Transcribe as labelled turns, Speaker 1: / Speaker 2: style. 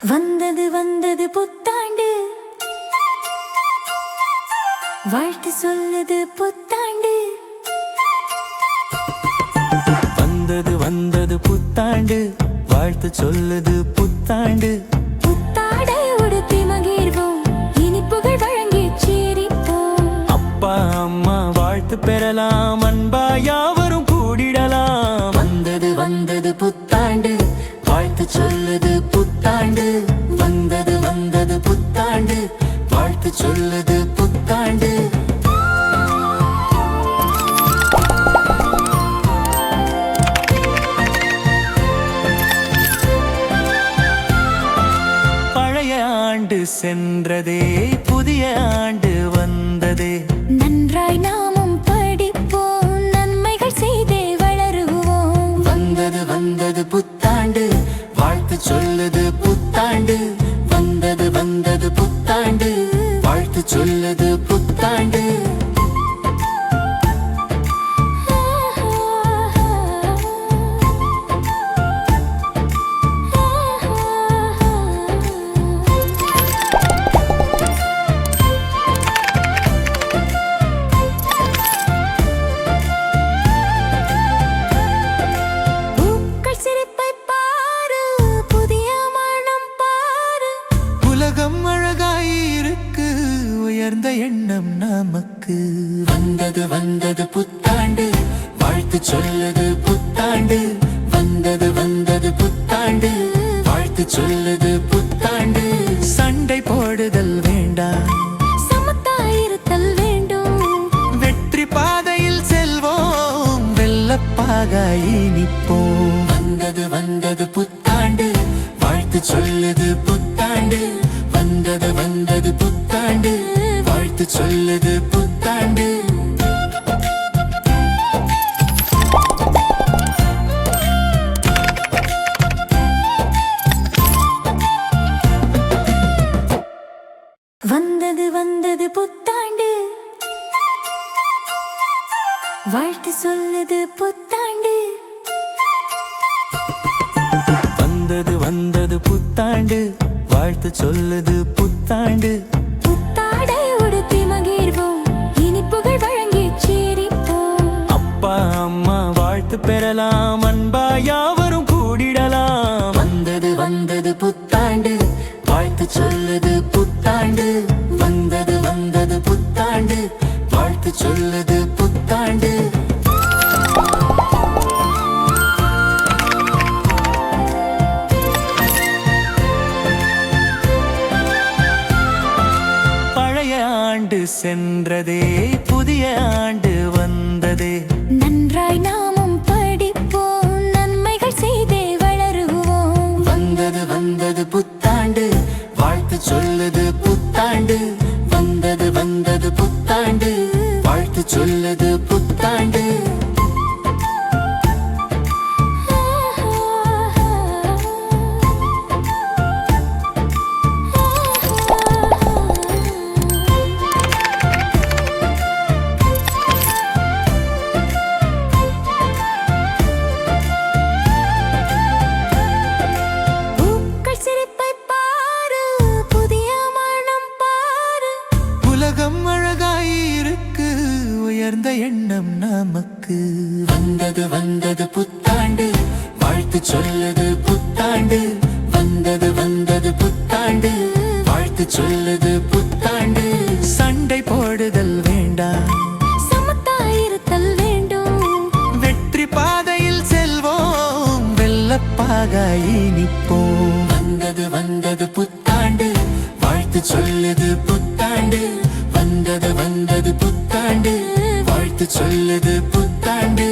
Speaker 1: வந்தது வந்தது புத்தாண்டு, வாழ்த்து சொல்லுது புத்தாண்டு.
Speaker 2: வந்தது வந்தது புத்தாண்டு, வாழ்த்து சொல்லுது புத்தாண்டு.
Speaker 1: புத்தாடை உடுத்தி மகிழ்வோம், இனிப்புகள் வழங்கி சிரிப்போம்.
Speaker 2: அப்பா அம்மா வாழ்த்து பெறலாம், அன்பா யாவரும் கூடிடலாம்.
Speaker 1: வந்தது வந்தது புத்தாண்டு, வாழ்த்து சொல்லுது புத்தாண்டு. வந்தது வந்தது புத்தாண்டு, வாழ்த்து சொல்லுது புத்தாண்டு.
Speaker 2: பழைய ஆண்டு சென்றதே, புதிய ஆண்டு வந்ததே.
Speaker 1: நன்றாய் நாமும் படிப்போம், நன்மைகள் செய்தே வளருவோம். வந்தது வந்தது புத்தாண்டு, வாழ்த்து சொல்லுது புத்தாண்டு. வந்தது வந்தது புத்தாண்டு, வாழ்த்து சொல்லுது புத்தாண்டு.
Speaker 2: உலகம் அழகாயிருக்கு, உயர்ந்த எண்ணம் நமக்கு.
Speaker 1: வந்தது வந்தது புத்தாண்டு, வாழ்த்து சொல்லுது புத்தாண்டு. வந்தது வந்தது புத்தாண்டு, வாழ்த்து சொல்லுது புத்தாண்டு.
Speaker 2: சண்டை போடுதல் வேண்டாம்,
Speaker 1: சமத்தாயிருத்தல் வேண்டும்.
Speaker 2: வெற்றி பாதையில் செல்வோம், வெள்ளப்பாகாய் நிற்போம்.
Speaker 1: வந்தது வந்தது புத்தாண்டு, வாழ்த்து சொல்லுது புத்தாண்டு. வந்தது வந்தது புத்தாண்டு, வாழ்த்து சொல்லுது புத்தாண்டு. வந்தது வந்தது புத்தாண்டு, வாழ்த்து சொல்லுது புத்தாண்டு.
Speaker 2: வந்தது வந்தது புத்தாண்டு, வாழ்த்து சொல்லுது புத்தாண்டு.
Speaker 1: புத்தாடை உடுத்தி மகிழ்வோம், இனிப்புகள் வழங்கி சிரிப்போம்.
Speaker 2: அப்பா அம்மா வாழ்த்து பெறலாம், அன்பா யாவரும் கூடிடலாம்.
Speaker 1: வந்தது வந்தது புத்தாண்டு, வாழ்த்து சொல்லுது புத்தாண்டு. வந்தது வந்தது புத்தாண்டு, வாழ்த்து சொல்லுது புத்தாண்டு.
Speaker 2: பழைய ஆண்டு சென்றதே, புதிய ஆண்டு வந்ததே.
Speaker 1: நன்றாய் நாமும் படிப்போம், நன்மைகள் செய்தே வளருவோம். வந்தது வந்தது புத்தாண்டு, வாழ்த்து சொல்லுது புத்தாண்டு. வந்தது வந்தது புத்தாண்டு, வாழ்த்து சொல்லுது புத்தாண்டு.
Speaker 2: உலகம் அழகாயிருக்கு, உயர்ந்த எண்ணம் நமக்கு.
Speaker 1: வந்தது வந்தது புத்தாண்டு, வாழ்த்து சொல்லுது புத்தாண்டு. வந்தது வந்தது புத்தாண்டு, வாழ்த்து சொல்லுது புத்தாண்டு.
Speaker 2: சண்டை போடுதல் வேண்டாம்,
Speaker 1: சமத்தாயிருத்தல் வேண்டும்.
Speaker 2: வெற்றி பாதையில் செல்வோம், வெள்ளப்பாகாய் நிற்போம்.
Speaker 1: வந்தது வந்தது புத்தாண்டு, வாழ்த்து சொல்லுது புத்தாண்டு. வந்தது வந்தது புத்தாண்டு, வாழ்த்து சொல்லுது புத்தாண்டு.